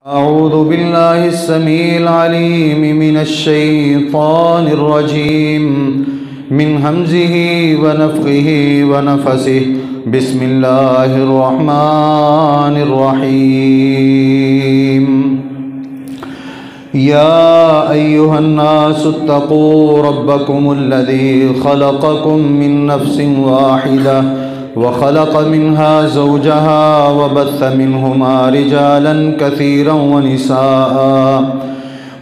अऊज़ु बिल्लाहि स्समीइल अलीम मिनश शैतानिर रजीम मिन हमज़िही व नफ़्ख़िही व नफ़सिही बिस्मिल्लाहिर रहमानिर रहीम। या अय्युहन नासु तक़ू रब्बकुमुल्लज़ी ख़लक़कुम मिन नफ़्सिन वाहिदा व ख़लक़ मिन्हा ज़ौजहा व बस्स मिन्हुमा रिजालन कसीरन व निसाअ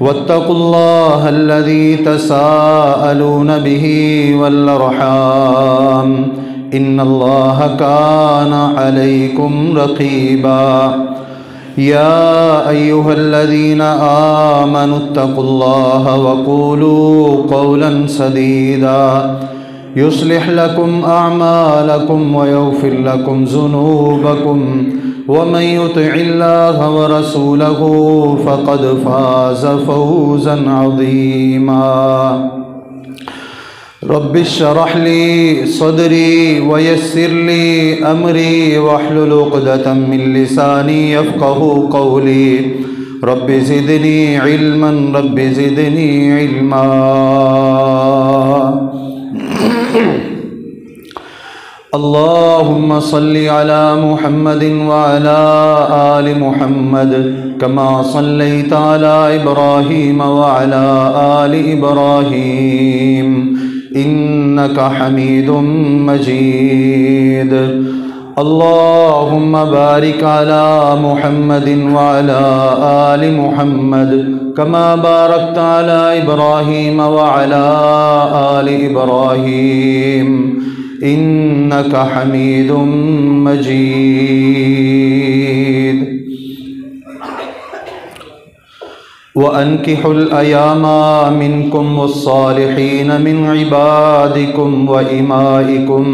वत्तक़ुल्लाह अल्लज़ी तसाअलून बिही वल अर्हाम इन्नल्लाह काना अलैकुम रक़ीबा। या अय्युहल्लज़ीना आमनुत्तक़ुल्लाह व क़ूलू क़ौलन सदीदा युस्लिह लकुम अअमालकुम व यग़फ़िर लकुम ज़ुनूबकुम व मन युतिइल्लाह व रसूलहु फ़क़द फ़ाज़ फ़ौज़न अज़ीमा। रब्बिश्रह ली सदरी व यस्सिर ली अमरी वहलुल उक़दतम मिन लिसानी यफ़क़हू क़ौली रब्बि ज़िदनी इल्मन रब्बि ज़िदनी इल्मा। अल्लाहुम्मा सल्लि अला मुहम्मदिन व अला आलि मुहम्मद कमा सल्लैता अला इब्राहीम व अला आलि इब्राहीम इन्नका हमीदुम मजीद। अल्लाहुम्मा बारिक अला मुहम्मदिन व अला आलि मुहम्मद कमा बारकता अला इब्राहीम व अला आलि इब्राहीम इन्नका हमीदुम मजीद। व अन्किहुल अयामा मिनकुम वस्सालिहीन मिन इबादिकुम व इमाइकुम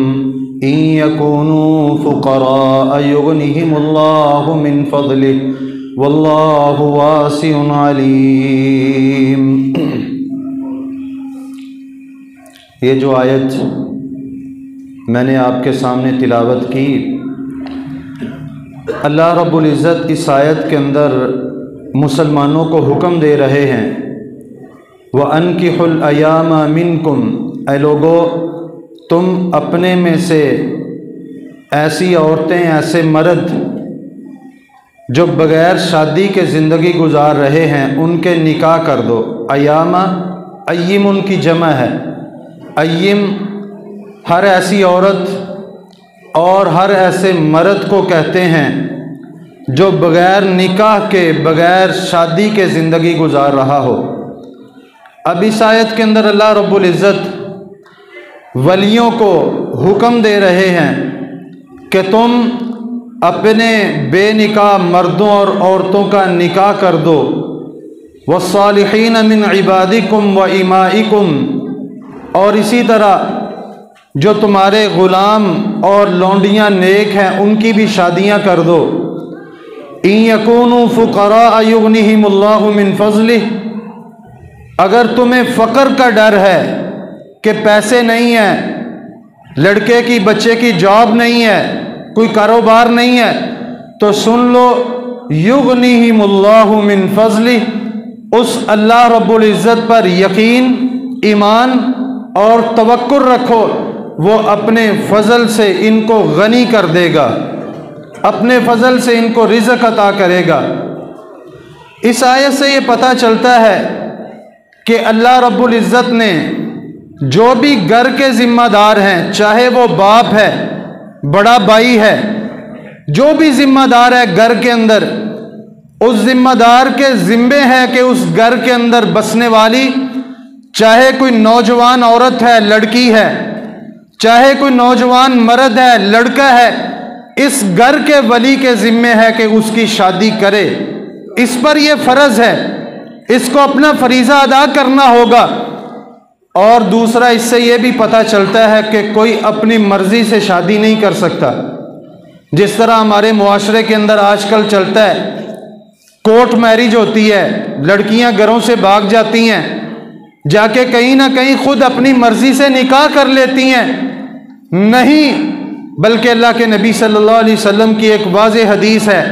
इन यकूनू फुक़रा युग़निहिमुल्लाहु मिन फ़ज़लिहि वल्लाहु वासिउन अलीम। ये जो आयत मैंने आपके सामने तिलावत की, अल्लाह रब्बुल इज़्ज़त इस आयत के अंदर मुसलमानों को हुक्म दे रहे हैं, व अन्किहुल अयामा मिनकुम, ऐ लोगो तुम अपने में से ऐसी औरतें, ऐसे मर्द जो बग़ैर शादी के ज़िंदगी गुजार रहे हैं उनके निकाह कर दो। अयामा अय्यिम उनकी जमा है। अय्यिम हर ऐसी औरत और हर ऐसे मर्द को कहते हैं जो बग़ैर निकाह के, बग़ैर शादी के ज़िंदगी गुजार रहा हो। अब इस आयत के अंदर अल्लाह रब्बुल इज़्ज़त वलियों को हुक्म दे रहे हैं कि तुम अपने बेनिकाह मर्दों और औरतों का निकाह कर दो। वस्सालिहीन मिन इबादिकुम व इमाइकुम, और इसी तरह जो तुम्हारे ग़ुलाम और लौंडियाँ नेक हैं उनकी भी शादियाँ कर दो। इन यकूनू फ़ुक़रा युग़निहिमुल्लाहु मिन फ़ज़लिहि, अगर तुम्हें फ़क़र का डर है कि पैसे नहीं हैं, लड़के की बच्चे की जॉब नहीं है, कोई कारोबार नहीं है, तो सुन लो, युग़निहिमुल्लाहु मिन फ़ज़लिहि, उस अल्लाह रब्बुल इज़्ज़त पर यकीन, ईमान और तवक्कुल रखो, वो अपने फ़ज़ल से इनको गनी कर देगा, अपने फ़ज़ल से इनको रिज़्क़ अता करेगा। इस आयत से ये पता चलता है कि अल्लाह रब्बुल इज़्ज़त ने जो भी घर के ज़िम्मेदार हैं, चाहे वो बाप है, बड़ा भाई है, जो भी ज़िम्मेदार है घर के अंदर, उस ज़िम्मेदार के ज़िम्मे है कि उस घर के अंदर बसने वाली, चाहे कोई नौजवान औरत है, लड़की है, चाहे कोई नौजवान मर्द है, लड़का है, इस घर के वली के ज़िम्मे है कि उसकी शादी करे। इस पर यह फ़र्ज़ है, इसको अपना फरीज़ा अदा करना होगा। और दूसरा, इससे यह भी पता चलता है कि कोई अपनी मर्ज़ी से शादी नहीं कर सकता। जिस तरह हमारे मुआशरे के अंदर आजकल चलता है, कोर्ट मैरिज होती है, लड़कियां घरों से भाग जाती हैं, जाके कहीं ना कहीं खुद अपनी मर्जी से निकाह कर लेती हैं। नहीं, बल्कि अल्लाह के नबी सल्लल्लाहु अलैहि वसल्लम की एक वाज़ेह हदीस है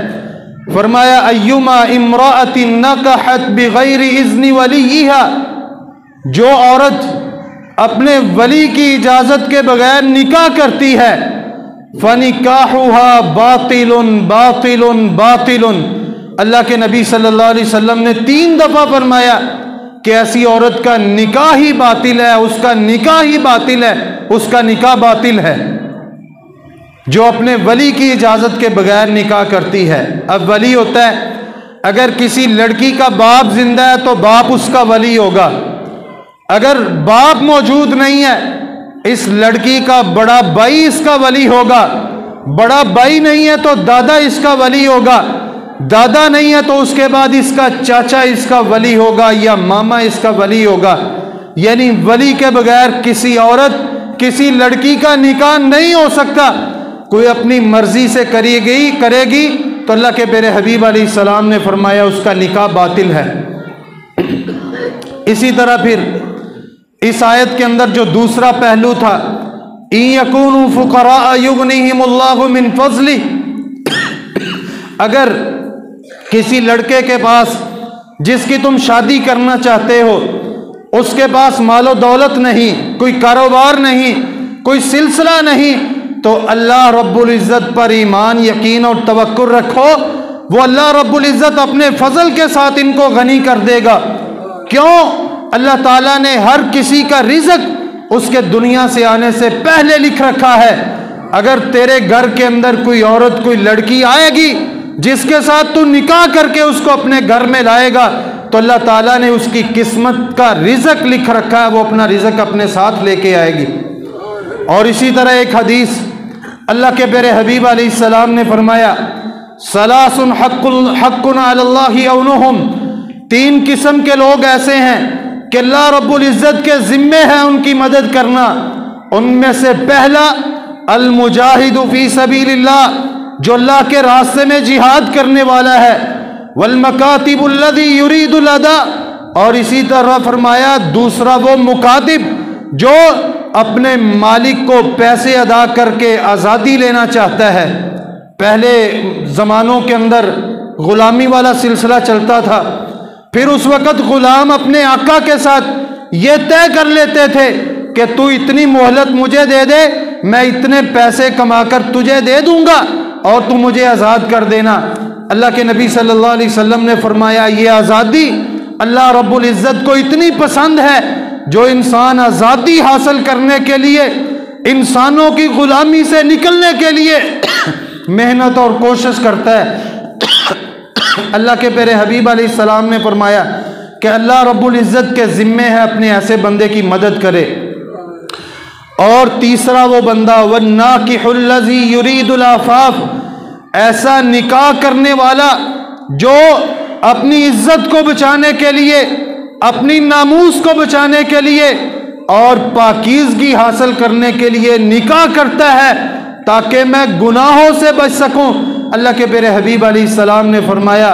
फरमाया अय्युमा इम्राअतिन नकहत बिगैरि इज़्नि वलिय्यिहा, जो औरत अपने वली की इजाज़त के बगैर निकाह करती है, फनिकाहुहा बातिलुन बातिलुन बातिलुन, अल्लाह के नबी सल्लल्लाहु अलैहि वसल्लम ने 3 दफ़ा फरमाया कि ऐसी औरत का निकाह ही बातिल है, उसका निकाह ही बातिल है, उसका निकाह बातिल है जो अपने वली की इजाज़त के बगैर निकाह करती है। अब वली होता है, अगर किसी लड़की का बाप जिंदा है तो बाप उसका वली होगा, अगर बाप मौजूद नहीं है इस लड़की का बड़ा भाई इसका वली होगा, बड़ा भाई नहीं है तो दादा इसका वली होगा, दादा नहीं है तो उसके बाद इसका चाचा इसका वली होगा या मामा इसका वली होगा। यानी वली के बगैर किसी औरत किसी लड़की का निकाह नहीं हो सकता। कोई अपनी मर्जी से करेगी तो अल्लाह के प्यारे हबीब अलैहिस्सलाम ने फरमाया उसका निकाह बातिल है। इसी तरह फिर इस आयत के अंदर जो दूसरा पहलू था, इन यकूनु फुकरा युगनिहिमुल्लाहु मिन फज़ली, अगर किसी लड़के के पास जिसकी तुम शादी करना चाहते हो उसके पास मालो दौलत नहीं, कोई कारोबार नहीं, कोई सिलसिला नहीं, तो अल्लाह रब्बुल इज़्ज़त पर ईमान यकीन और तवक्कुल रखो, वो अल्लाह रब्बुल इज़्ज़त अपने फजल के साथ इनको गनी कर देगा। क्यों? अल्लाह ताला ने हर किसी का रिज़्क उसके दुनिया से आने से पहले लिख रखा है। अगर तेरे घर के अंदर कोई औरत कोई लड़की आएगी जिसके साथ तू निकाह करके उसको अपने घर में लाएगा तो अल्लाह ताला ने उसकी किस्मत का रिज़्क लिख रखा है, वो अपना रिज़्क अपने साथ लेके आएगी। और इसी तरह एक हदीस अल्लाह के प्यारे हबीब अलैहिस्सलाम ने फरमाया, सलासुन हक्कुन अलल्लाहि औनुहुम, 3 किस्म के लोग ऐसे हैं कि अल्लाह रब्बुल इज़्ज़त के ज़िम्मे है उनकी मदद करना। उनमें से पहला अल मुजाहिदु फी सबीलिल्लाह, जो अल्लाह के रास्ते में जिहाद करने वाला है, वल मकातिबुल लज़ी युरीदुल अदा, और इसी तरह फरमाया दूसरा वो मुकातिब जो अपने मालिक को पैसे अदा करके आज़ादी लेना चाहता है। पहले ज़मानों के अंदर ग़ुलामी वाला सिलसिला चलता था, फिर उस वक़्त ग़ुलाम अपने आका के साथ ये तय कर लेते थे कि तू इतनी मोहलत मुझे दे दे, मैं इतने पैसे कमाकर तुझे दे दूंगा और तू मुझे आज़ाद कर देना। अल्लाह के नबी सल्लल्लाहु अलैहि वसल्लम ने फरमाया ये आज़ादी अल्लाह रब्बुल इज़्ज़त को इतनी पसंद है, जो इंसान आज़ादी हासिल करने के लिए, इंसानों की ग़ुलामी से निकलने के लिए मेहनत और कोशिश करता है। अल्लाह के प्यारे हबीब अलैहिस्सलाम ने फरमाया कि अल्लाह रब्बुल इज़्ज़त के ज़िम्मे है अपने ऐसे बंदे की मदद करे। और तीसरा वो बंदा वन्नाकिहुल लज़ी युरीदुल आफ़ाफ़, ऐसा निकाह करने वाला जो अपनी इज़्ज़त को बचाने के लिए, अपनी नामूस को बचाने के लिए और पाकीज़गी हासिल करने के लिए निकाह करता है ताकि मैं गुनाहों से बच सकूं। अल्लाह के प्यारे हबीब अलैहिस्सलाम ने फरमाया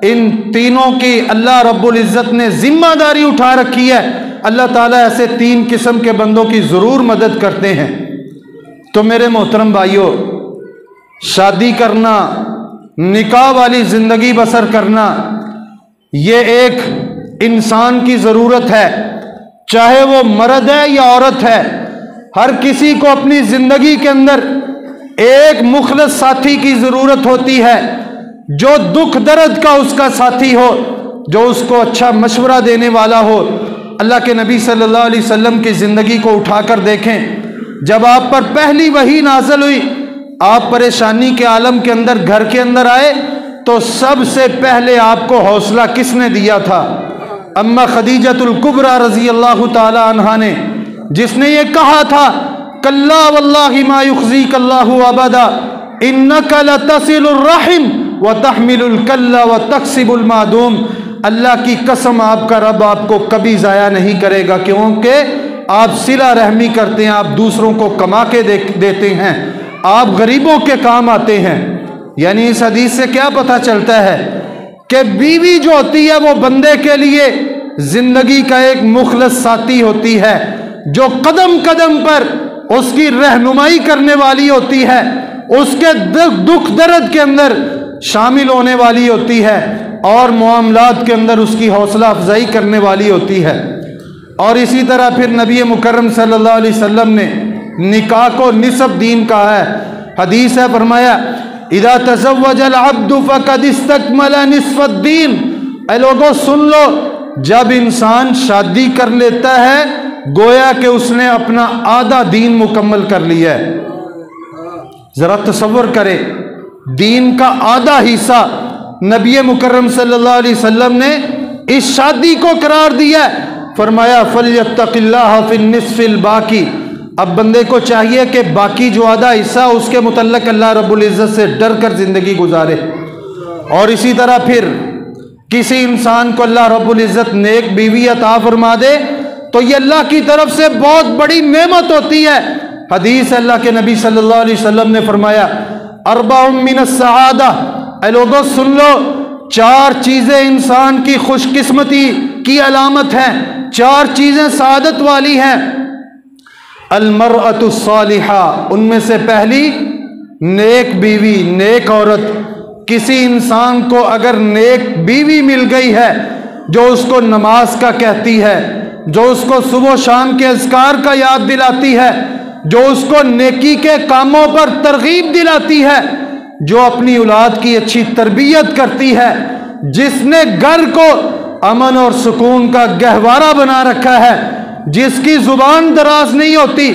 इन तीनों की अल्लाह रब्बुल इज़्ज़त ने जिम्मेदारी उठा रखी है। अल्लाह ताला ऐसे 3 किस्म के बंदों की ज़रूर मदद करते हैं। तो मेरे मोहतरम भाइयों, शादी करना, निकाह वाली ज़िंदगी बसर करना, ये एक इंसान की ज़रूरत है, चाहे वो मर्द है या औरत है। हर किसी को अपनी ज़िंदगी के अंदर एक मुखलिस साथी की ज़रूरत होती है, जो दुख दर्द का उसका साथी हो, जो उसको अच्छा मशवरा देने वाला हो। अल्लाह के नबी सल्लल्लाहु अलैहि वसल्लम की ज़िंदगी को उठाकर देखें। जब आप पर पहली वही नाज़िल हुई, आप परेशानी के आलम के अंदर घर के अंदर आए, तो सबसे पहले आपको हौसला किसने दिया था? अम्मा खदीजतुल कुबरा रज़ी अल्लाह ताला अन्हा ने, जिसने ये कहा था कल्ला वल्लाहि मा युख़ज़ीक अल्लाहु अबदा इन्नका लतसिलुर रहिम व तहमिलुल कल्ला व तक्सिबुल मादूम। अल्लाह की कसम, आपका रब आपको कभी ज़ाया नहीं करेगा, क्योंकि आप सिला रहमी करते हैं, आप दूसरों को कमा के देते हैं, आप गरीबों के काम आते हैं। यानी इस हदीस से क्या पता चलता है कि बीवी जो होती है वो बंदे के लिए जिंदगी का एक मुखलिस साथी होती है, जो कदम कदम पर उसकी रहनुमाई करने वाली होती है, उसके दुख दर्द के अंदर शामिल होने वाली होती है और मामलात के अंदर उसकी हौसला अफजाई करने वाली होती है। और इसी तरह फिर नबी मुकर्रम सल्लल्लाहु अलैहि वसल्लम ने निकाह को निसफ दीन कहा है। हदीस है, फरमाया इदा तज़व्वजल अब्दु फ़क़द इस्तकमल निस्फ़द्दीन। ऐ लोगों सुन लो, जब इंसान शादी कर लेता है गोया कि उसने अपना आधा दीन मुकम्मल कर लिया है। जरा तसव्वुर करें, दीन का आधा हिस्सा नबी मुकर्रम सल्लल्लाहु अलैहि वसल्लम ने इस शादी को करार दिया। फरमाया फल्यत्तक़िल्लाह फ़िन्निस्फ़िल बाकी। अब बंदे को चाहिए कि बाकी जो आधा हिस्सा उसके मुतल्लक अल्लाह रब्बुल इज़्ज़त से डर कर ज़िंदगी गुजारे। और इसी तरह फिर किसी इंसान को अल्लाह रब्बुल इज़्ज़त नेक बीवी अता फरमा दे तो ये अल्लाह की तरफ से बहुत बड़ी नेमत होती है। हदीस अल्लाह के नबी सल्लल्लाहु अलैहि वसल्लम ने फरमाया अरबाउम मिनस सआदा। ऐ लोगों सुन लो, 4 चीज़ें इंसान की खुशकिस्मती की अलामत हैं, 4 चीज़ें सादत वाली हैं। अलमरअतु सालिहा, उनमें से पहली नेक बीवी, नेक औरत। किसी इंसान को अगर नेक बीवी मिल गई है जो उसको नमाज का कहती है, जो उसको सुबह शाम के अज़कार का याद दिलाती है, जो उसको नेकी के कामों पर तरगीब दिलाती है, जो अपनी औलाद की अच्छी तरबियत करती है, जिसने घर को अमन और सुकून का गहवारा बना रखा है, जिसकी ज़ुबान दराज नहीं होती,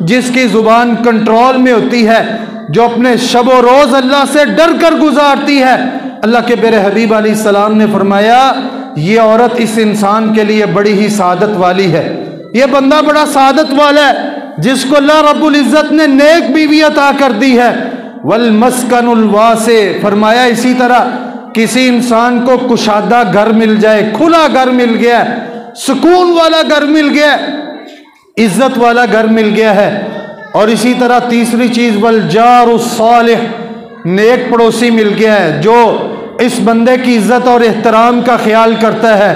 जिसकी ज़ुबान कंट्रोल में होती है, जो अपने शब व रोज़ अल्लाह से डर कर गुजारती है। अल्लाह के प्यारे हबीब अलैहिस्सलाम ने फरमाया ये औरत इस इंसान के लिए बड़ी ही सादत वाली है। ये बंदा बड़ा सादत वाला है जिसको अल्लाह रब्बुल इज़्ज़त ने नेक बीवी अता कर दी है। वल मस्कनुल वासे, फरमाया इसी तरह किसी इंसान को कुशादा घर मिल जाए, खुला घर मिल गया, सुकून वाला घर मिल गया, इज्जत वाला घर मिल गया है। और इसी तरह तीसरी चीज वल जारुस सालिह, नेक पड़ोसी मिल गया है जो इस बंदे की इज्जत और एहतराम का ख्याल करता है,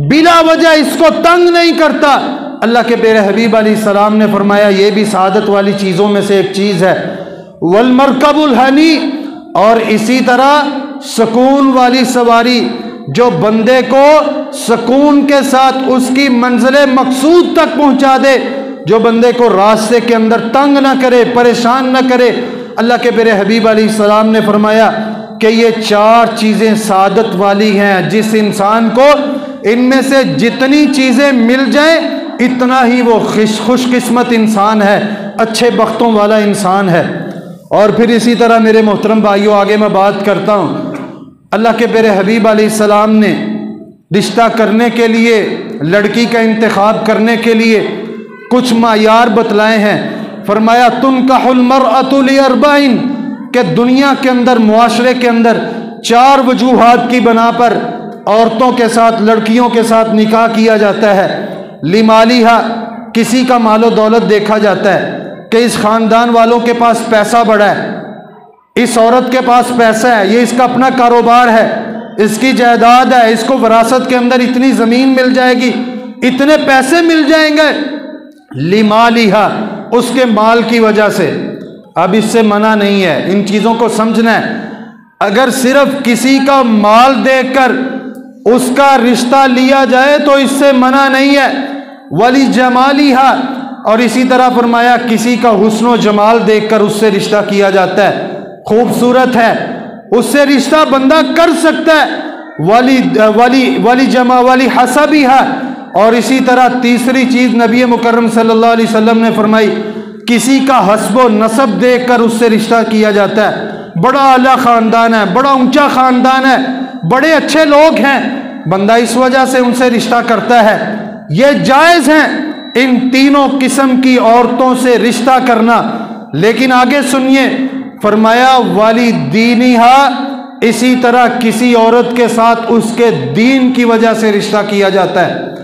बिला वजह इसको तंग नहीं करता। अल्लाह के प्यारे हबीब अलैहिस्सलाम ने फरमाया ये भी सादत वाली चीज़ों में से एक चीज़ है। वल मरकबुल हनी, और इसी तरह सुकून वाली सवारी जो बंदे को सुकून के साथ उसकी मंजिल मकसूद तक पहुंचा दे, जो बंदे को रास्ते के अंदर तंग ना करे, परेशान ना करे। अल्लाह के प्यारे हबीब अलैहिस्सलाम ने फरमाया कि ये 4 चीज़ें सादत वाली हैं, जिस इंसान को इनमें से जितनी चीज़ें मिल जाए इतना ही वो खुशकिस्मत इंसान है, अच्छे बख्तों वाला इंसान है। और फिर इसी तरह मेरे मोहतरम भाइयों आगे मैं बात करता हूँ, अल्लाह के प्यारे हबीब अलैहिस्सलाम ने रिश्ता करने के लिए, लड़की का इंतखाब करने के लिए कुछ मायार बतलाए हैं। फरमाया तुनकाहुल मरअतु लिअरबाइन, कि दुनिया के अंदर, मुआशरे के अंदर 4 वजूहात की बना पर औरतों के साथ, लड़कियों के साथ निकाह किया जाता है। लिमालिहा, किसी का मालो दौलत देखा जाता है कि इस खानदान वालों के पास पैसा बड़ा है, इस औरत के पास पैसा है, ये इसका अपना कारोबार है, इसकी जायदाद है, इसको विरासत के अंदर इतनी ज़मीन मिल जाएगी, इतने पैसे मिल जाएंगे। लिमालिहा, उसके माल की वजह से। अब इससे मना नहीं है, इन चीज़ों को समझना है। अगर सिर्फ किसी का माल देखकर उसका रिश्ता लिया जाए तो इससे मना नहीं है। वली जमालिहा, और इसी तरह फरमाया किसी का हुस्न जमाल देखकर उससे रिश्ता किया जाता है, खूबसूरत है, उससे रिश्ता बंदा कर सकता है। वली हसबिहा, और इसी तरह तीसरी चीज नबी मुकर्रम सल्लल्लाहु अलैहि वसल्लम ने फरमाई किसी का हस्बो नसब देखकर उससे रिश्ता किया जाता है। बड़ा आला खानदान है, बड़ा ऊंचा खानदान है, बड़े अच्छे लोग हैं, बंदा इस वजह से उनसे रिश्ता करता है। ये जायज़ है इन तीनों किस्म की औरतों से रिश्ता करना। लेकिन आगे सुनिए, फरमाया वाली दीनिहा, इसी तरह किसी औरत के साथ उसके दीन की वजह से रिश्ता किया जाता है।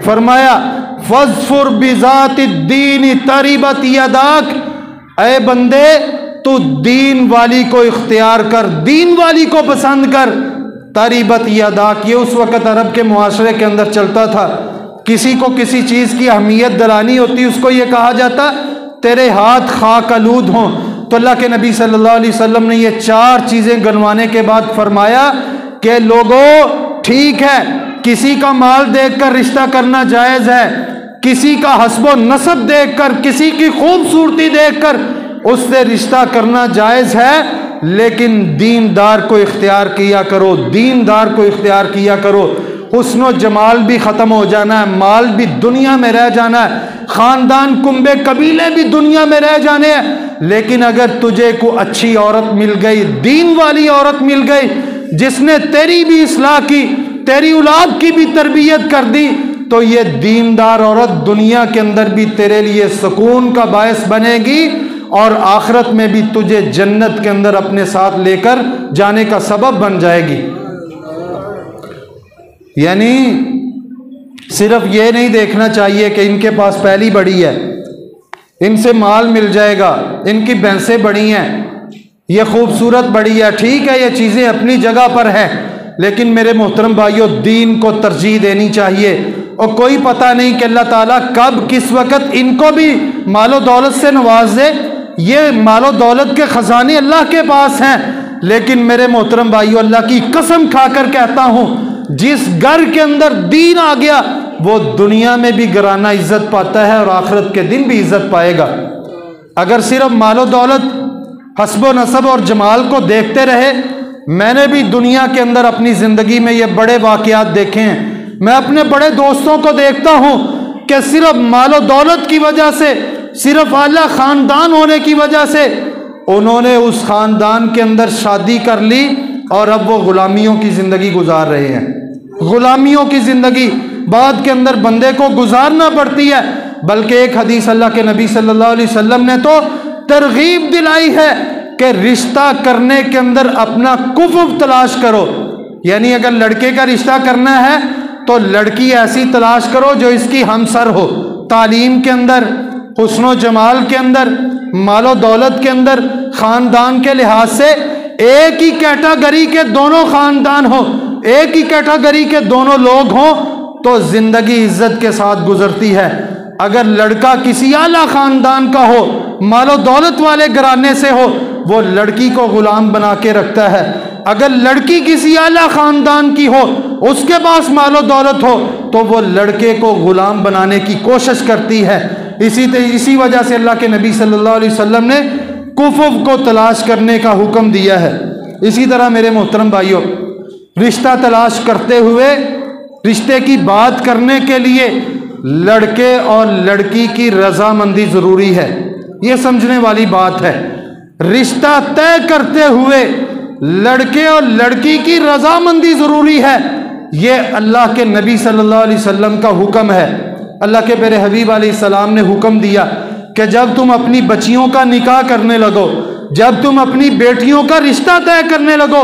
फरमाया फज़फुर बिज़ाति दीन तरिबत यदाक, ऐ बंदे तू दीन वाली को इख्तियार कर, दीन वाली को पसंद कर। तरिबत यदाक, ये उस वक़्त अरब के मुआशरे के अंदर चलता था, किसी को किसी चीज़ की अहमियत दिलानी होती उसको ये कहा जाता तेरे हाथ खाक आलूद हों, तो अल्लाह के नबी सल्लल्लाहु अलैहि वसल्लम ने ये 4 चीज़ें गिनवाने के बाद फरमाया कि लोगों, ठीक है, किसी का माल देखकर रिश्ता करना जायज़ है, किसी का हस्बो नसब देखकर, किसी की खूबसूरती देखकर उससे रिश्ता करना जायज़ है, लेकिन दीनदार को इख्तियार किया करो, दीनदार को इख्तियार किया करो। हुस्न जमाल भी ख़त्म हो जाना है, माल भी दुनिया में रह जाना है, ख़ानदान कुंबे कबीले भी दुनिया में रह जाने हैं, लेकिन अगर तुझे को अच्छी औरत मिल गई, दीन वाली औरत मिल गई, जिसने तेरी भी इस्लाह की, तेरी औलाद की भी तरबियत कर दी, तो ये दीनदार औरत दुनिया के अंदर भी तेरे लिए सुकून का बायस बनेगी और आखिरत में भी तुझे जन्नत के अंदर अपने साथ लेकर जाने का सबब बन जाएगी। यानी सिर्फ ये नहीं देखना चाहिए कि इनके पास पहली बड़ी है, इनसे माल मिल जाएगा, इनकी भैंसें बड़ी हैं, ये खूबसूरत बड़ी है। ठीक है, ये चीज़ें अपनी जगह पर हैं, लेकिन मेरे मोहतरम भाइयों, दीन को तरजीह देनी चाहिए। और कोई पता नहीं कि अल्लाह ताला कब किस वक़्त इनको भी मालो दौलत से नवाज दे। ये मालो दौलत के ख़जाने अल्लाह के पास हैं, लेकिन मेरे मोहतरम भाइयों, अल्लाह की कसम खाकर कहता हूँ, जिस घर के अंदर दीन आ गया वो दुनिया में भी घराना इज्जत पाता है और आखिरत के दिन भी इज्जत पाएगा। अगर सिर्फ मालो दौलत, हस्बो नसब और जमाल को देखते रहे, मैंने भी दुनिया के अंदर अपनी ज़िंदगी में ये बड़े वाक़यात देखे हैं। मैं अपने बड़े दोस्तों को देखता हूँ कि सिर्फ मालो दौलत की वजह से, सिर्फ आला ख़ानदान होने की वजह से उन्होंने उस ख़ानदान के अंदर शादी कर ली और अब वो ग़ुलामियों की ज़िंदगी गुजार रहे हैं। ग़ुलामियों की ज़िंदगी बाद के अंदर बंदे को गुजारना पड़ती है। बल्कि एक हदीस अल्लाह के नबी सल्लल्लाहु अलैहि वसल्लम ने तो तरगीब दिलाई है कि रिश्ता करने के अंदर अपना कुफ़्व तलाश करो। यानी अगर लड़के का रिश्ता करना है तो लड़की ऐसी तलाश करो जो इसकी हमसर हो, तालीम के अंदर, हुस्न जमाल के अंदर, मालो दौलत के अंदर, ख़ानदान के लिहाज से एक ही कैटेगरी के दोनों ख़ानदान हो, एक ही कैटेगरी के दोनों लोग हों, तो ज़िंदगी इज्जत के साथ गुजरती है। अगर लड़का किसी आला ख़ानदान का हो, मालो दौलत वाले घराने से हो, वो लड़की को ग़ुलाम बना के रखता है। अगर लड़की किसी आला ख़ानदान की हो, उसके पास मालो दौलत हो, तो वो लड़के को ग़ुलाम बनाने की कोशिश करती है। इसी वजह से अल्लाह के नबी सल्लल्लाहु अलैहि वसल्लम ने कुफ़्व को तलाश करने का हुक्म दिया है। इसी तरह मेरे मोहतरम भाइयों, रिश्ता तलाश करते हुए रिश्ते की बात करने के लिए लड़के और लड़की की रजामंदी ज़रूरी है। ये समझने वाली बात है। रिश्ता तय करते हुए लड़के और लड़की की रजामंदी ज़रूरी है। ये अल्लाह के नबी सल्लल्लाहु अलैहि वसल्लम का हुक्म है। अल्लाह के प्यारे हबीब अलैहिस्सलाम ने हुक्म दिया कि जब तुम अपनी बच्चियों का निकाह करने लगो, जब तुम अपनी बेटियों का रिश्ता तय करने लगो,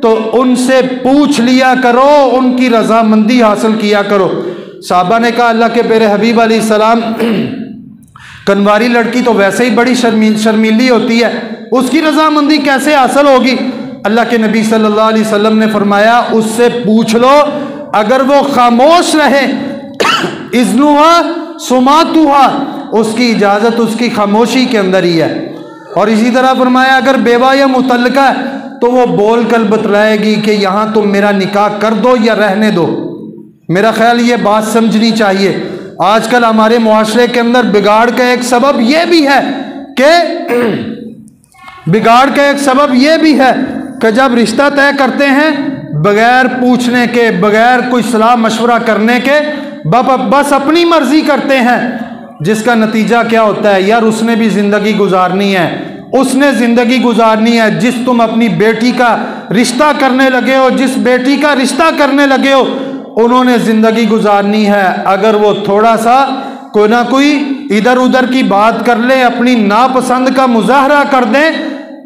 तो उनसे पूछ लिया करो, उनकी रजामंदी हासिल किया करो। साहबा ने कहा, अल्लाह के प्यारे हबीब अलैहिस्सलाम, कन्वारी लड़की तो वैसे ही बड़ी शर्मीली होती है, उसकी रजामंदी कैसे हासिल होगी? अल्लाह के नबी सल्लल्लाहु अलैहि वसल्लम ने फरमाया, उससे पूछ लो, अगर वो खामोश रहे, इज़्नुहा सुमातुहा, उसकी इजाज़त उसकी खामोशी के अंदर ही है। और इसी तरह फरमाया, अगर बेवा या मुतल्लका है तो वो बोल कर बतलाएगी कि यहाँ तुम मेरा निकाह कर दो या रहने दो। मेरा ख्याल ये बात समझनी चाहिए। आजकल हमारे मुआशरे के अंदर बिगाड़ का एक सबब ये भी है कि जब रिश्ता तय करते हैं बगैर पूछने के, बगैर कोई सलाह मशवरा करने के, बस अपनी मर्जी करते हैं, जिसका नतीजा क्या होता है? यार, उसने भी ज़िंदगी गुजारनी है, उसने ज़िंदगी गुजारनी है। जिस तुम अपनी बेटी का रिश्ता करने लगे हो, जिस बेटी का रिश्ता करने लगे हो, उन्होंने ज़िंदगी गुजारनी है। अगर वो थोड़ा सा कोई ना कोई इधर उधर की बात कर ले, अपनी नापसंद का मुजाहरा कर दें,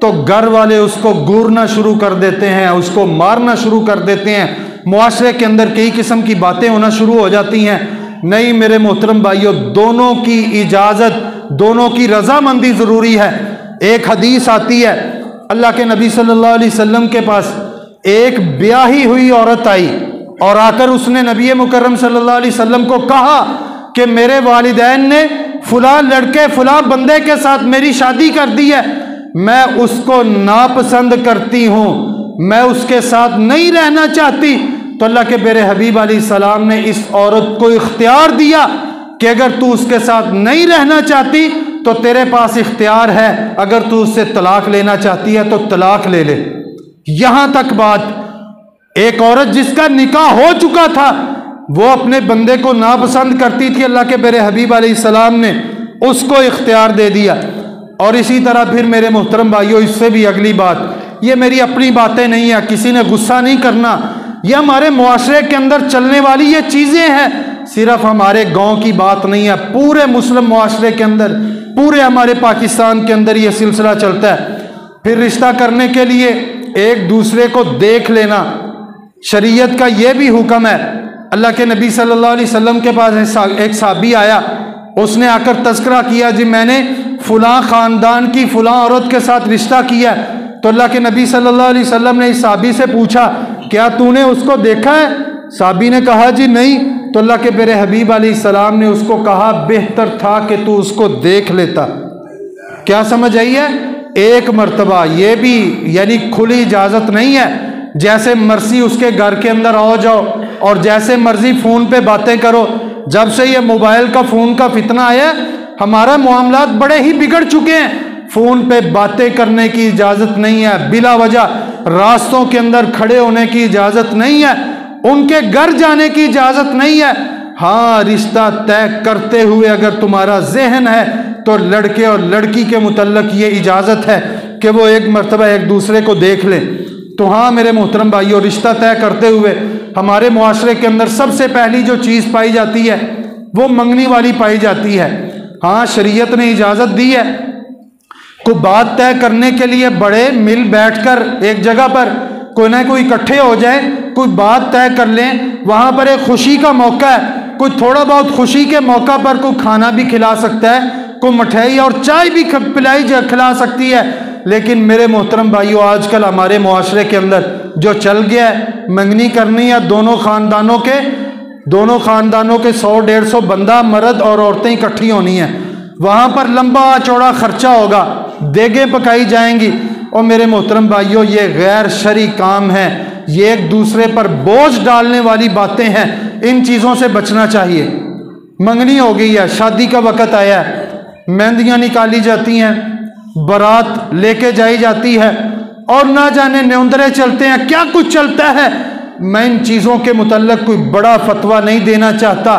तो घर वाले उसको घूरना शुरू कर देते हैं, उसको मारना शुरू कर देते हैं। मुआशरे के अंदर कई किस्म की बातें होना शुरू हो जाती हैं। नहीं मेरे मोहतरम भाइयों, दोनों की इजाज़त, दोनों की रजामंदी ज़रूरी है। एक हदीस आती है, अल्लाह के नबी सल्लल्लाहु अलैहि वसल्लम के पास एक ब्याही हुई औरत आई और आकर उसने नबी मुकर्रम सल्लल्लाहु अलैहि वसल्लम को कहा कि मेरे वालिदैन ने फुला लड़के फुला बंदे के साथ मेरी शादी कर दी है, मैं उसको नापसंद करती हूँ, मैं उसके साथ नहीं रहना चाहती। तो अल्लाह के मेरे हबीब अलैहिस्सलाम ने इस औरत को इख्तियार दिया कि अगर तू उसके साथ नहीं रहना चाहती तो तेरे पास इख्तियार है, अगर तू उससे तलाक लेना चाहती है तो तलाक ले ले। यहां तक बात एक औरत जिसका निकाह हो चुका था वो अपने बंदे को नापसंद करती थी, अल्लाह के मेरे हबीब अलैहिस्सलाम ने उसको इख्तियार दे दिया। और इसी तरह फिर मेरे मोहतरम भाइयों, इससे भी अगली बात, ये मेरी अपनी बातें नहीं है, किसी ने गुस्सा नहीं करना, ये हमारे मुआशरे के अंदर चलने वाली ये चीज़ें हैं, सिर्फ हमारे गांव की बात नहीं है, पूरे मुस्लिम मुआशरे के अंदर, पूरे हमारे पाकिस्तान के अंदर ये सिलसिला चलता है। फिर रिश्ता करने के लिए एक दूसरे को देख लेना, शरीयत का ये भी हुक्म है। अल्लाह के नबी सल्लल्लाहु अलैहि वसल्लम के पास एक साहबी आया, उसने आकर तज़किरा किया, जी मैंने फ़लाँ ख़ानदान की फ़लाँ औरत के साथ रिश्ता किया। तो अल्लाह के नबी सल्लल्लाहु अलैहि वसल्लम ने इस साहबी से पूछा, क्या तूने उसको देखा है? साहबी ने कहा, जी नहीं। तो अल्लाह के मेरे हबीब अलैहिस्सलाम ने उसको कहा, बेहतर था कि तू उसको देख लेता। क्या समझ आई है? एक मर्तबा, ये भी यानी खुली इजाज़त नहीं है, जैसे मर्जी उसके घर के अंदर आओ जाओ और जैसे मर्जी फ़ोन पे बातें करो। जब से ये मोबाइल का फ़ोन का फितना आया, हमारा मामलात बड़े ही बिगड़ चुके हैं। फ़ोन पे बातें करने की इजाज़त नहीं है, बिला वजह रास्तों के अंदर खड़े होने की इजाज़त नहीं है, उनके घर जाने की इजाज़त नहीं है। हाँ, रिश्ता तय करते हुए अगर तुम्हारा जहन है तो लड़के और लड़की के मुतल्लक ये इजाज़त है कि वो एक मर्तबा एक दूसरे को देख लें। तो हाँ मेरे मोहतरम भाइयों, रिश्ता तय करते हुए हमारे मुआशरे के अंदर सबसे पहली जो चीज़ पाई जाती है वो मंगनी वाली पाई जाती है। हाँ, शरीयत ने इजाज़त दी है, कोई बात तय करने के लिए बड़े मिल बैठकर एक जगह पर कोई ना कोई इकट्ठे हो जाए, कोई बात तय कर लें। वहाँ पर एक खुशी का मौका है, कोई थोड़ा बहुत खुशी के मौका पर कोई खाना भी खिला सकता है, कोई मिठाई और चाय भी खिला सकती है। लेकिन मेरे मोहतरम भाइयों, आजकल हमारे मुआशरे के अंदर जो चल गया है, मंगनी करनी है, दोनों ख़ानदानों के 100-150 बंदा, मर्द और औरतें इकट्ठी होनी है, वहाँ पर लंबा चौड़ा खर्चा होगा, देगें पकाई जाएंगी। और मेरे मोहतरम भाइयों, ये गैर शरई काम है, ये एक दूसरे पर बोझ डालने वाली बातें हैं, इन चीज़ों से बचना चाहिए। मंगनी हो गई है, शादी का वक़्त आया है, मेहंदियाँ निकाली जाती हैं, बारात लेके जाई जाती है और ना जाने न्योंदरे चलते हैं, क्या कुछ चलता है। मैं इन चीज़ों के मुतल्लक कोई बड़ा फतवा नहीं देना चाहता,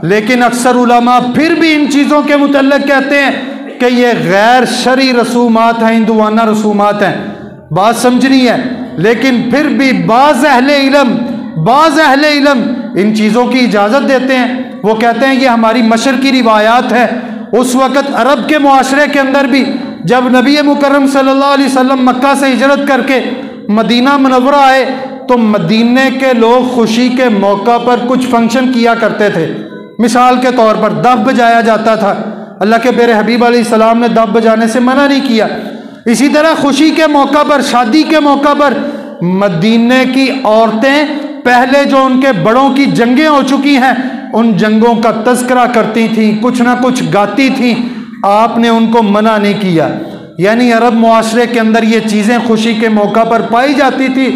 लेकिन अक्सर उलमा फिर भी इन चीज़ों के मुतल्लक कहते हैं कि ये गैर शरई रसूमात हैं, हिंदुआना रसूमात हैं। बात समझनी है, लेकिन फिर भी बाज़ अहले इल्म इन चीज़ों की इजाज़त देते हैं। वो कहते हैं ये हमारी मशर की रिवायात है। उस वक़्त अरब के मुआशरे के अंदर भी जब नबी मुकर्रम सल्लल्लाहु अलैहि वसल्लम मक्का से हिजरत करके मदीना मुनव्वरा आए तो मदीने के लोग खुशी के मौका पर कुछ फंक्शन किया करते थे। मिसाल के तौर पर दफ बजाया जाता था, अल्लाह के मेरे हबीब अलैहिस्सलाम ने दफ बजाने से मना नहीं किया। इसी तरह खुशी के मौका पर, शादी के मौका पर मदीने की औरतें पहले जो उनके बड़ों की जंगें हो चुकी हैं उन जंगों का तज़किरा करती थी, कुछ ना कुछ गाती थी, आपने उनको मना नहीं किया। यानी अरब मुआशरे के अंदर ये चीज़ें खुशी के मौका पर पाई जाती थी।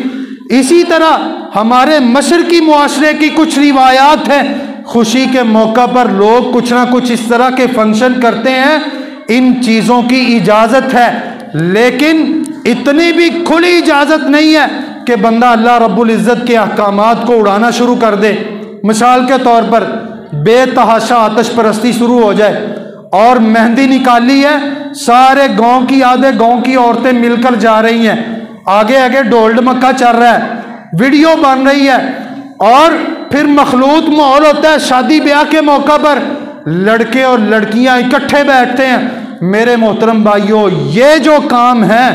इसी तरह हमारे मशरकी मुआशरे की कुछ रिवायात हैं, खुशी के मौका पर लोग कुछ ना कुछ इस तरह के फंक्शन करते हैं, इन चीज़ों की इजाज़त है, लेकिन इतनी भी खुली इजाज़त नहीं है कि बंदा अल्लाह रब्बुल इज़्ज़त के अहकामात को उड़ाना शुरू कर दे। मिसाल के तौर पर बेतहाशा आतिश परस्ती शुरू हो जाए और मेहंदी निकाली है, सारे गांव की, आधे गांव की औरतें मिलकर जा रही हैं, आगे आगे ढोल ढमक्का चल रहा है, वीडियो बन रही है और फिर मखलूत माहौल होता है। शादी ब्याह के मौका पर लड़के और लड़कियां इकट्ठे बैठते हैं। मेरे मोहतरम भाइयों, ये जो काम है,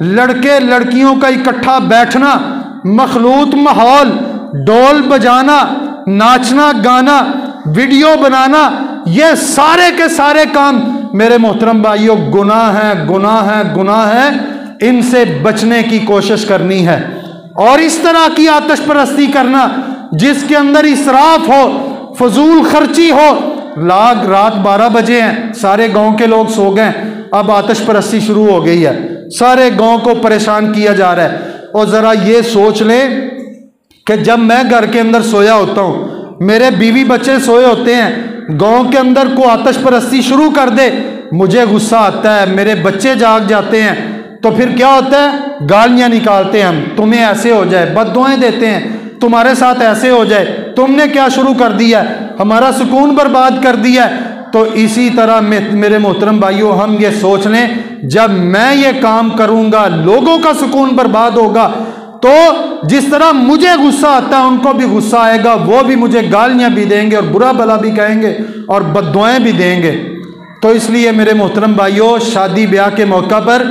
लड़के लड़कियों का इकट्ठा बैठना, मखलूत माहौल, ढोल बजाना, नाचना गाना, वीडियो बनाना, ये सारे के सारे काम मेरे मोहतरम भाइयों गुनाह है। इनसे बचने की कोशिश करनी है। और इस तरह की आतिश परस्ती करना जिसके अंदर इसराफ हो, फजूल खर्ची हो, रात 12 बजे हैं, सारे गांव के लोग सो गए, अब आतिश परस्ती शुरू हो गई है, सारे गांव को परेशान किया जा रहा है। और ज़रा ये सोच लें कि जब मैं घर के अंदर सोया होता हूँ, मेरे बीवी बच्चे सोए होते हैं, गांव के अंदर को आतिश परस्ती शुरू कर दे, मुझे गुस्सा आता है, मेरे बच्चे जाग जाते हैं, तो फिर क्या होता है, गालियाँ निकालते हैं हम, तुम्हें ऐसे हो जाए, बद्दुआएं देते हैं, तुम्हारे साथ ऐसे हो जाए, तुमने क्या शुरू कर दिया, हमारा सुकून बर्बाद कर दिया है। तो इसी तरह मेरे मोहतरम भाइयों, हम ये सोच लें, जब मैं ये काम करूँगा लोगों का सुकून बर्बाद होगा, तो जिस तरह मुझे गुस्सा आता है उनको भी गुस्सा आएगा, वो भी मुझे गालियाँ भी देंगे और बुरा भला भी कहेंगे और बद्दुआएं भी देंगे। तो इसलिए मेरे मोहतरम भाइयों, शादी ब्याह के मौका पर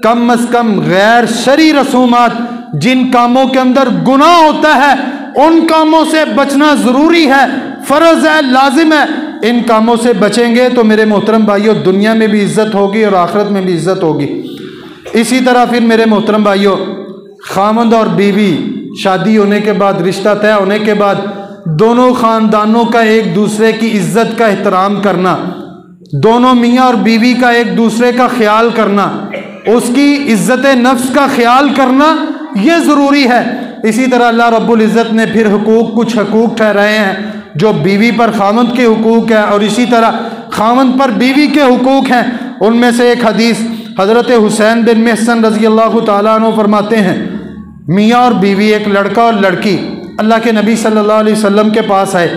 कम अज़ कम गैर शरई रसूमात, जिन कामों के अंदर गुनाह होता है, उन कामों से बचना ज़रूरी है, फ़र्ज़ है, लाजिम है। इन कामों से बचेंगे तो मेरे मोहतरम भाइयों, दुनिया में भी इज़्ज़त होगी और आखिरत में भी इज़्ज़त होगी। इसी तरह फिर मेरे मोहतरम भाइयों, खामद और बीवी शादी होने के बाद, रिश्ता तय होने के बाद, दोनों ख़ानदानों का एक दूसरे की इज़्ज़त का एहतराम करना, दोनों मियाँ और बीवी का एक दूसरे का ख्याल करना, उसकी इज़्ज़त नफ्स का ख्याल करना, ये ज़रूरी है। इसी तरह अल्लाह रब्बुल इज़्ज़त ने फिर कुछ हकूक़ ठहराए हैं, जो बीवी पर खामद के हुकूक़ हैं और इसी तरह खामद पर बीवी के हुकूक़ हैं। उनमें से एक हदीस हज़रत हुसैन बिन महसन रज़ी अल्लाह तआला अन्हु फरमाते हैं, मियाँ और बीवी, एक लड़का और लड़की अल्लाह के नबी सल्लल्लाहु अलैहि वसल्लम के पास आए।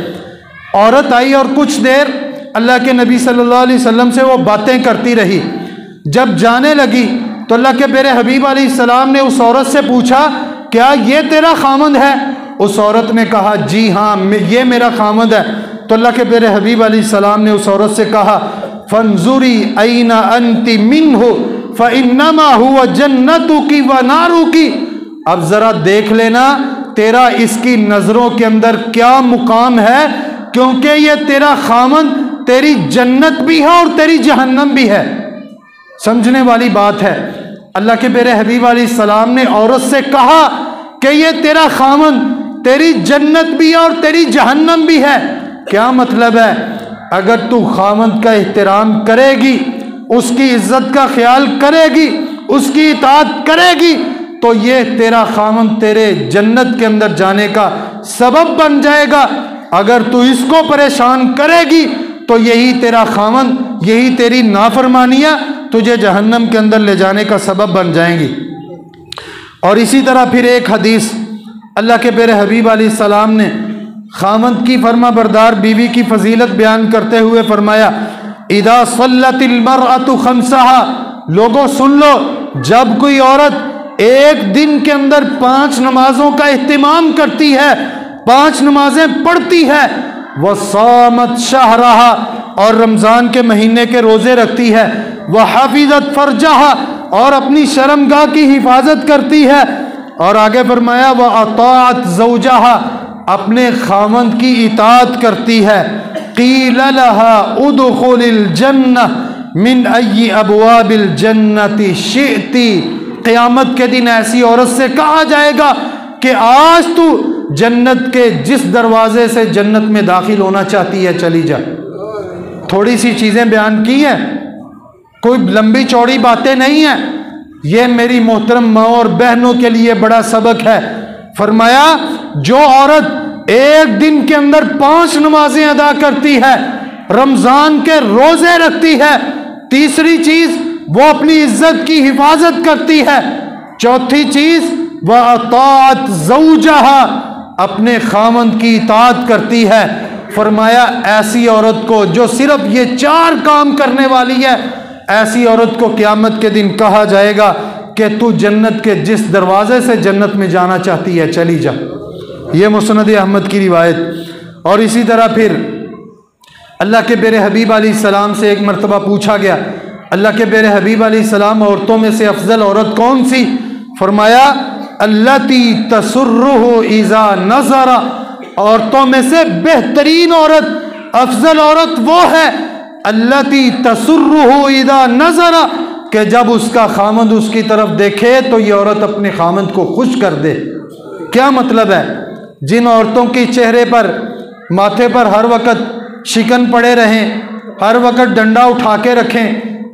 औरत आई और कुछ देर अल्लाह के नबी सल्लल्लाहु अलैहि वसल्लम से वो बातें करती रही। जब जाने लगी तो अल्लाह के प्यारे हबीब अलैहिस्सलाम ने उस औरत से पूछा, क्या ये तेरा खामद है? उस औरत ने कहा, जी हाँ, ये मेरा खामद है। तो अल्लाह के प्यारे हबीब अलैहिस्सलाम ने उस औरत से कहा, फंजुरी ऐना अंति मिन्हु फइन्नमा हुवा जन्नतुकी व नारुकी। अब ज़रा देख लेना तेरा इसकी नज़रों के अंदर क्या मुकाम है, क्योंकि ये तेरा खामद तेरी जन्नत भी है और तेरी जहन्नम भी है। समझने वाली बात है। अल्लाह के प्यारे हबीब अलैहिस्सलाम ने औरत से कहा कि ये तेरा खामद तेरी जन्नत भी है और तेरी जहन्नम भी है। क्या मतलब है? अगर तू खामद का एहतराम करेगी, उसकी इज्जत का ख्याल करेगी, उसकी इताअत करेगी, तो ये तेरा खामद तेरे जन्नत के अंदर जाने का सबब बन जाएगा। अगर तू इसको परेशान करेगी तो यही तेरा खामद, यही तेरी नाफरमानियाँ तुझे जहन्नम के अंदर ले जाने का सबब बन जाएंगी। और इसी तरह फिर एक हदीस अल्लाह के प्यारे हबीब अलैहिस्सलाम ने खामद की फरमा बरदार बीवी की फजीलत बयान करते हुए फरमाया, इदा सल्लतिल मरअतु खम्सहा, लोगों सुन लो, जब कोई औरत एक दिन के अंदर 5 नमाजों का एहतिमाम करती है, 5 नमाजें पढ़ती है, वह सामत शहरहा, और रमज़ान के महीने के रोज़े रखती है, वह हाफिज़त फरजहा, और अपनी शर्मगाह की हिफाजत करती है, और आगे फरमाया वह अताअत ज़ौजहा, अपने खामद की इताअत करती है, क़ील लहा उदख़ुलिल जन्नह मिन अय्यि अबवाबिल जन्नति शिअति। क़यामत के दिन ऐसी औरत से कहा जाएगा कि आज तू जन्नत के जिस दरवाजे से जन्नत में दाखिल होना चाहती है चली जा। थोड़ी सी चीज़ें बयान की हैं, कोई लंबी चौड़ी बातें नहीं हैं। ये मेरी मोहतरम माँ और बहनों के लिए बड़ा सबक है। फरमाया जो औरत एक दिन के अंदर 5 नमाजें अदा करती है, रमज़ान के रोज़े रखती है, तीसरी चीज़ वो अपनी इज्जत की हिफाजत करती है, चौथी चीज़ वह अताअत ज़ौजहा, अपने खामद की इताअत करती है। फरमाया ऐसी औरत को जो सिर्फ ये 4 काम करने वाली है, ऐसी औरत को क़यामत के दिन कहा जाएगा कि तू जन्नत के जिस दरवाजे से जन्नत में जाना चाहती है चली जा। ये मुस्नद अहमद की रिवायत। और इसी तरह फिर अल्लाह के प्यारे हबीब अलैहिस्सलाम से एक मरतबा पूछा गया, अल्लाह के प्यारे हबीब अलैहिस्सलाम औरतों में से अफजल औरत कौन सी? फरमाया अल्लती तसुर्रुहु इज़ा नज़रा, औरतों में से बेहतरीन औरत, अफजल औरत वो है अल्लती तसुर्रुहु इज़ा नज़रा, कि जब उसका खामद उसकी तरफ देखे तो ये औरत अपने खामद को खुश कर दे। क्या मतलब है? जिन औरतों के चेहरे पर, माथे पर हर वक़्त शिकन पड़े रहें, हर वक़्त डंडा उठा के रखें,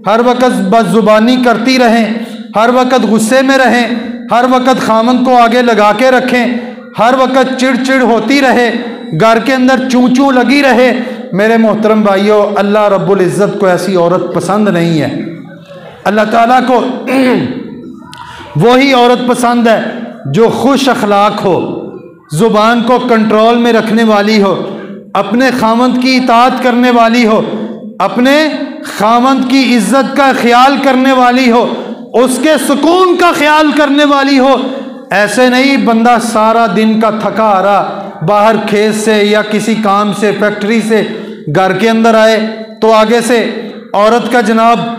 हर वक़्त बदजुबानी करती रहें, हर वक्त गुस्से में रहें, हर वक्त खामन को आगे लगा के रखें, हर वक्त चिड़चिड़ होती रहे, घर के अंदर चूं चूं लगी रहे। मेरे मोहतरम भाइयों, अल्लाह रब्बुल इज़्ज़त को ऐसी औरत पसंद नहीं है। अल्लाह ताला को वही औरत पसंद है जो खुश अखलाक हो, ज़ुबान को कंट्रोल में रखने वाली हो, अपने खामंद की इताअत करने वाली हो, अपने खामंद की इज्जत का ख्याल करने वाली हो, उसके सुकून का ख्याल करने वाली हो। ऐसे नहीं बंदा सारा दिन का थका हारा बाहर खेत से या किसी काम से, फैक्ट्री से घर के अंदर आए तो आगे से औरत का जनाब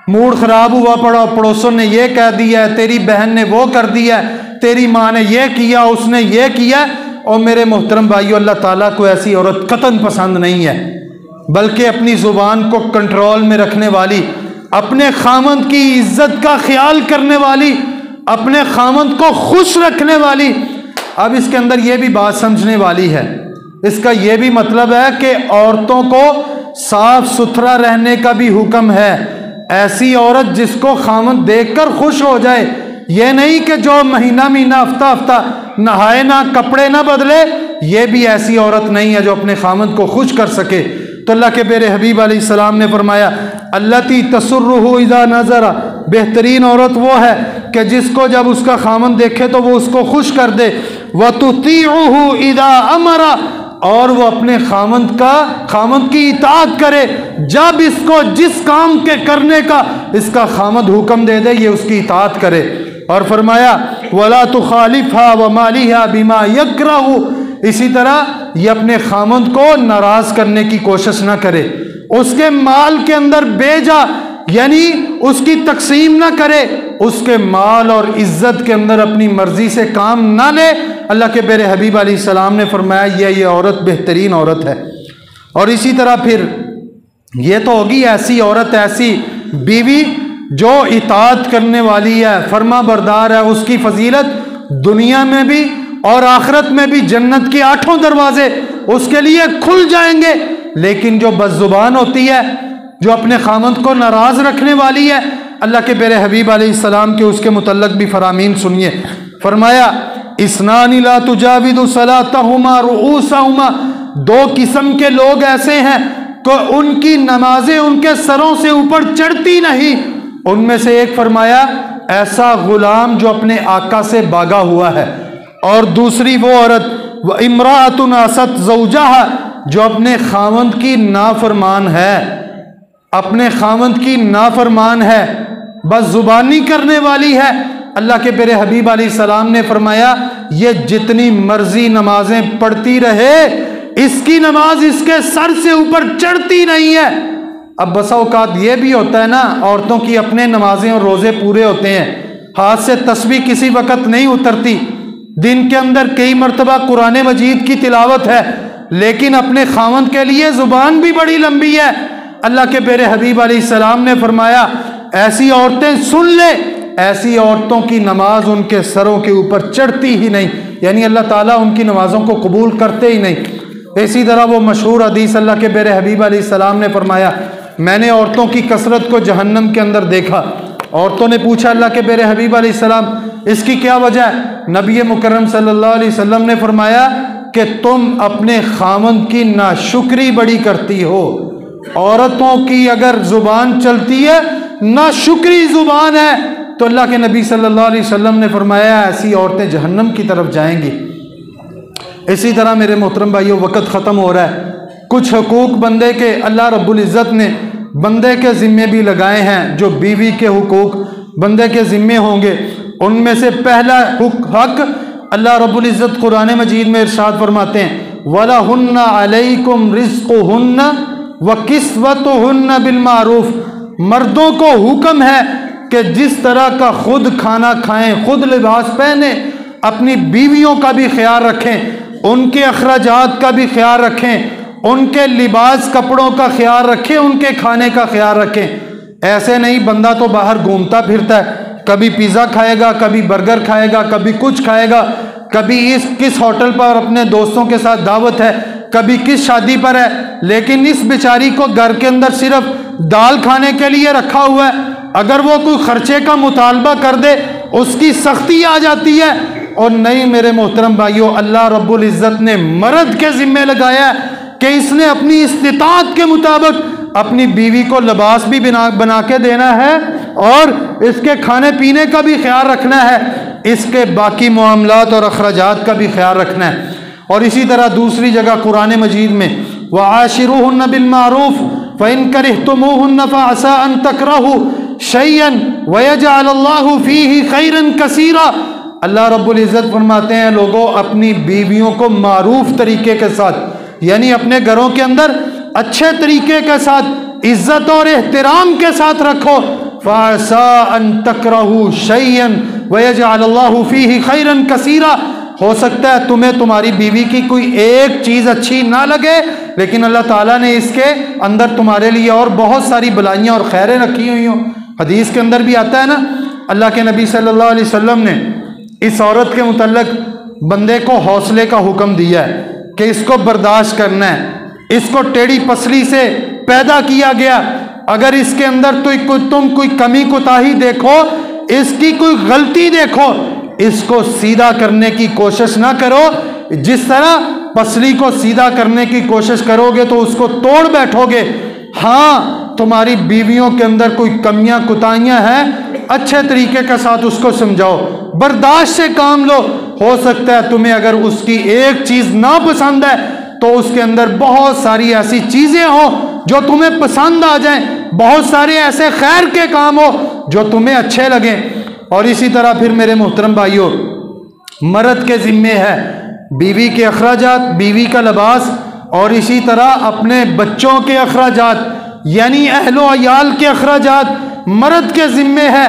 मूड ख़राब हुआ पड़ा, पड़ोसों ने ये कह दिया है, तेरी बहन ने वो कर दिया है, तेरी माँ ने ये किया, उसने ये किया। और मेरे मोहतरम भाइयों, अल्लाह ताला को ऐसी औरत कतन पसंद नहीं है, बल्कि अपनी ज़ुबान को कंट्रोल में रखने वाली, अपने खामंद की इज्जत का ख्याल करने वाली, अपने खामंद को खुश रखने वाली। अब इसके अंदर यह भी बात समझने वाली है, इसका यह भी मतलब है कि औरतों को साफ सुथरा रहने का भी हुक्म है। ऐसी औरत जिसको खामंद देखकर खुश हो जाए, यह नहीं कि जो महीना महीना हफ्ता हफ्ता नहाए ना, कपड़े ना बदले, यह भी ऐसी औरत नहीं है जो अपने खामंद को खुश कर सके। तो अल्लाह के प्यारे हबीब अलैहिस्सलाम ने फरमाया, अल्लती तसुर्रुहु इज़ा नज़रा, बेहतरीन औरत वो है कि जिसको जब उसका खामंद देखे तो वो उसको खुश कर दे। व तुतीउहु इज़ा अमरा, और वो अपने खामंद की इताअत करे जब इसको जिस काम के करने का इसका खामंद हुक्म दे दे, ये उसकी इताअत करे। और फरमाया वला तुखालिफहा व मालिहा बिमा यकरहु, इसी तरह ये अपने खामंद को नाराज करने की कोशिश ना करे, उसके माल के अंदर बेजा यानी उसकी तकसीम ना करे, उसके माल और इज्जत के अंदर अपनी मर्जी से काम ना ले। अल्लाह के प्यारे हबीब अलैहिस्सलाम ने फरमाया ये औरत बेहतरीन औरत है। और इसी तरह फिर ये तो होगी ऐसी औरत, ऐसी बीवी जो इताअत करने वाली है, फर्मा बरदार है, उसकी फजीलत दुनिया में भी और आखिरत में भी जन्नत के 8 दरवाजे उसके लिए खुल जाएंगे। लेकिन जो बज़ुबान होती है, जो अपने खामंद को नाराज रखने वाली है, अल्लाह के प्यारे हबीब अलैहिस्सलाम के उसके मुतल्लक भी फरामीन सुनिए। फरमाया इस्नानी ला तुजाविदु सलातहुमा रुऊसहुमा, 2 किस्म के लोग ऐसे हैं तो उनकी नमाजें उनके सरों से ऊपर चढ़ती नहीं। उनमें से एक फरमाया ऐसा गुलाम जो अपने आका से भागा हुआ है, और दूसरी वो औरत व इमराअतुन असत ज़ौजहा, जो अपने खामंद की नाफरमान है, अपने खामंद की नाफरमान है, बस जुबानी करने वाली है। अल्लाह के प्यारे हबीब अलैहिस्सलाम ने फरमाया ये जितनी मर्जी नमाजें पढ़ती रहे, इसकी नमाज इसके सर से ऊपर चढ़ती नहीं है। अब बसा औकात ये भी होता है ना, औरतों की अपने नमाजें और रोज़े पूरे होते हैं, हाथ से तस्बीह किसी वक्त नहीं उतरती, दिन के अंदर कई मरतबा कुरान मजीद की तिलावत है, लेकिन अपने खामंद के लिए ज़ुबान भी बड़ी लंबी है। अल्लाह के प्यारे हबीब अलैहिस्सलाम ने फरमाया ऐसी औरतें सुन ले, ऐसी औरतों की नमाज उनके सरों के ऊपर चढ़ती ही नहीं, यानी अल्लाह ताला उनकी नमाजों को कबूल करते ही नहीं। इसी तरह वो मशहूर हदीस अल्लाह के प्यारे हबीब अलैहिस्सलाम ने फरमाया मैंने औरतों की कसरत को जहन्नम के अंदर देखा। औरतों ने पूछा अल्लाह के प्यारे हबीब अलैहिस्सलाम इसकी क्या वजह है? नबी मुकर्रम सल्लल्लाहु अलैहि वसल्लम ने फरमाया कि तुम अपने खामंद की नाशुक्री बड़ी करती हो। औरतों की अगर जुबान चलती है, नाशुक्री जुबान है, तो अल्लाह के नबी सल्लल्लाहु अलैहि वसल्लम ने फरमाया ऐसी औरतें जहन्नम की तरफ जाएंगी। इसी तरह मेरे मोहतरम भाइयों, वक़्त ख़त्म हो रहा है। कुछ हुकूक बंदे के अल्लाह रब्बुल इज़्ज़त ने बंदे के ज़िम्मे भी लगाए हैं, जो बीवी के हुकूक बंदे के ज़िम्मे होंगे। उनमें से पहला हक अल्लाह रब्बुल इज़्ज़त कुरान मजीद में इरशाद फरमाते हैं वलहुन्ना अलैकुम रिज़्क़ुहुन्ना व किस्वतुहुन्ना बिल मारूफ, मर्दों को हुक्म है कि जिस तरह का खुद खाना खाएं, खुद लिबास पहने, अपनी बीवियों का भी ख्याल रखें, उनके अखराजात का भी ख्याल रखें, उनके लिबास कपड़ों का ख्याल रखें, उनके खाने का ख्याल रखें। ऐसे नहीं बंदा तो बाहर घूमता फिरता है, कभी पिज़्ज़ा खाएगा, कभी बर्गर खाएगा, कभी कुछ खाएगा, कभी किस होटल पर अपने दोस्तों के साथ दावत है, कभी किस शादी पर है, लेकिन इस बेचारी को घर के अंदर सिर्फ दाल खाने के लिए रखा हुआ है, अगर वो कोई खर्चे का मुतालबा कर दे उसकी सख्ती आ जाती है। और नहीं मेरे मोहतरम भाइयों, अल्लाह रब्बुल इज़्ज़त ने मर्द के ज़िम्मे लगाया कि इसने अपनी इस्तिताअत के मुताबिक अपनी बीवी को लिबास भी बना के देना है और इसके खाने पीने का भी ख्याल रखना है, इसके बाकी मामलात और अखराजात का भी ख्याल रखना है। और इसी तरह दूसरी जगह कुरान मजीद में वआशिरूहुन्ना बिलमारूफ फ़इन करिहतुमूहुन्ना फ़असा अन तकरहू शैअन वयजअलल्लाहु फ़ीही खैरन कसीरा। अल्लाह रब्बुल इज़्ज़त फरमाते हैं, लोगों अपनी बीवियों को मारूफ तरीके के साथ, यानी अपने घरों के अंदर अच्छे तरीके के साथ इज्जत और एहतराम के साथ रखो। फ़असा अन तकरहू शैअन वयजअलल्लाहु फ़ीही खैरन कसीरा। हो सकता है तुम्हें तुम्हारी बीवी की कोई एक चीज़ अच्छी ना लगे, लेकिन अल्लाह ताला ने इसके अंदर तुम्हारे लिए और बहुत सारी भलाइयाँ और खैरें रखी हुई हों। हदीस के अंदर भी आता है ना, अल्लाह के नबी सल्लल्लाहु अलैहि वसल्लम ने इस औरत के मुतल्लक बंदे को हौसले का हुक्म दिया है कि इसको बर्दाश्त करना है, इसको टेढ़ी पसली से पैदा किया गया, अगर इसके अंदर तुम कोई कमी कोताही देखो, इसकी कोई गलती देखो, इसको सीधा करने की कोशिश ना करो। जिस तरह पसली को सीधा करने की कोशिश करोगे तो उसको तोड़ बैठोगे। हाँ, तुम्हारी बीवियों के अंदर कोई कमियां कुताहियां हैं, अच्छे तरीके के साथ उसको समझाओ, बर्दाश्त से काम लो। हो सकता है तुम्हें अगर उसकी एक चीज़ ना पसंद है तो उसके अंदर बहुत सारी ऐसी चीज़ें हो जो तुम्हें पसंद आ जाएं, बहुत सारे ऐसे खैर के काम हो जो तुम्हें अच्छे लगें। और इसी तरह फिर मेरे मोहतरम भाइयों, मर्द के ज़िम्मे है बीवी के अखराजात, बीवी का लिबास, और इसी तरह अपने बच्चों के अखराजात यानी अहलो अयाल के अखराजात मर्द के ज़िम्मे है।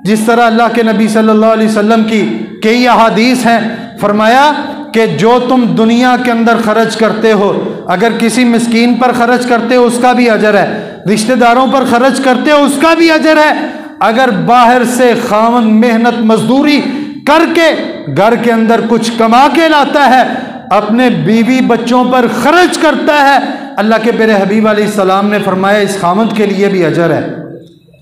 जिस तरह अल्लाह के नबी सल्लल्लाहु अलैहि वसल्लम की कई अहादीस हैं, फरमाया कि जो तुम दुनिया के अंदर खर्च करते हो, अगर किसी मिस्कीन पर खर्च करते हो उसका भी अजर है, रिश्तेदारों पर खर्च करते हो उसका भी अजर है, अगर बाहर से खामन मेहनत मजदूरी करके घर के अंदर कुछ कमा के लाता है, अपने बीवी बच्चों पर खर्च करता है, अल्लाह के प्यारे हबीब अलैहिस्सलाम ने फरमाया इस खामद के लिए भी अजर है।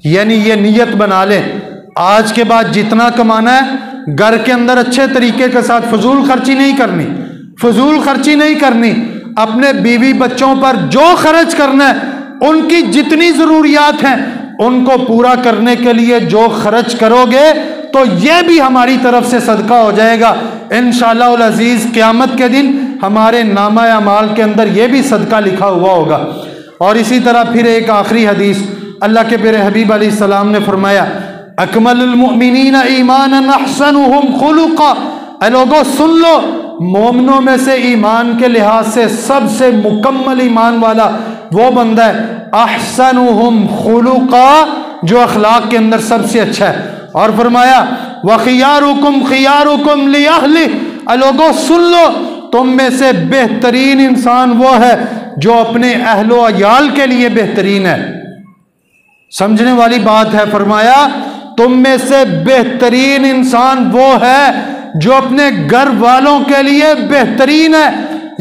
यानी ये नियत बना लें, आज के बाद जितना कमाना है घर के अंदर अच्छे तरीके के साथ फजूल खर्ची नहीं करनी, फजूल खर्ची नहीं करनी। अपने बीवी बच्चों पर जो खर्च करना है, उनकी जितनी ज़रूरियात हैं उनको पूरा करने के लिए जो खर्च करोगे तो ये भी हमारी तरफ से सदका हो जाएगा इंशाअल्लाह उल अज़ीज़। क़यामत के दिन हमारे नामा अमाल के अंदर ये भी सदका लिखा हुआ होगा। और इसी तरह फिर एक आखिरी हदीस, अल्लाह के प्यारे हबीब अलैहिस्सलाम ने फरमाया अकमलुल मुमिनीना ईमानन अहसनुहुम खुलुक़ा। ऐ लोगों सुन लो, मोमिनों में से ईमान के लिहाज से सबसे मुकम्मल ईमान वाला वो बंदा है अहसनुहुम खुलुक़ा, जो अखलाक के अंदर सबसे अच्छा है। और फरमाया व खियारुकुम खियारुकुम लिअहलि। ऐ लोगों सुन लो, तुम में से बेहतरीन इंसान वो है जो अपने अहलो अयाल के लिए बेहतरीन है। समझने वाली बात है। फरमाया तुम में से बेहतरीन इंसान वो है जो अपने घर वालों के लिए बेहतरीन है।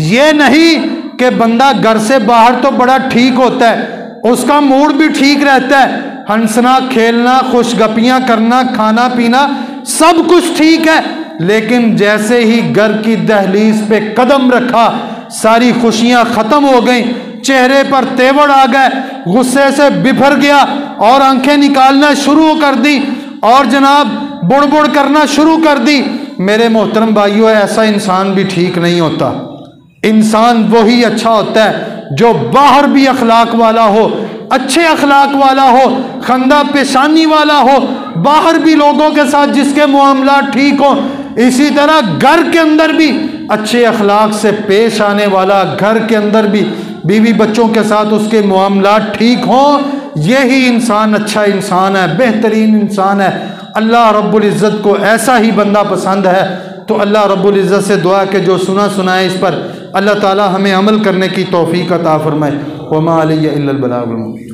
ये नहीं कि बंदा घर से बाहर तो बड़ा ठीक होता है, उसका मूड भी ठीक रहता है, हंसना खेलना खुशगपियाँ करना खाना पीना सब कुछ ठीक है, लेकिन जैसे ही घर की दहलीज पे कदम रखा सारी खुशियाँ ख़त्म हो गई, चेहरे पर तेवर आ गए, गुस्से से बिफर गया और आंखें निकालना शुरू कर दी और जनाब बुड़बुड़ करना शुरू कर दी। मेरे मोहतरम भाइयों, ऐसा इंसान भी ठीक नहीं होता। इंसान वही अच्छा होता है जो बाहर भी अखलाक वाला हो, अच्छे अखलाक वाला हो, खंदा पेशानी वाला हो, बाहर भी लोगों के साथ जिसके मामला ठीक हो, इसी तरह घर के अंदर भी अच्छे अखलाक से पेश आने वाला, घर के अंदर भी बीवी बच्चों के साथ उसके मामला ठीक हों, यही इंसान अच्छा इंसान है, बेहतरीन इंसान है। अल्लाह रब्बुल इज़्ज़त को ऐसा ही बंदा पसंद है। तो अल्लाह रब्बुल इज़्ज़त से दुआ के जो सुना सुनाए इस पर अल्लाह ताला हमें अमल करने की तौफीक अता फरमाए। वमा अलैया इल्लल बलागुल मुबीन।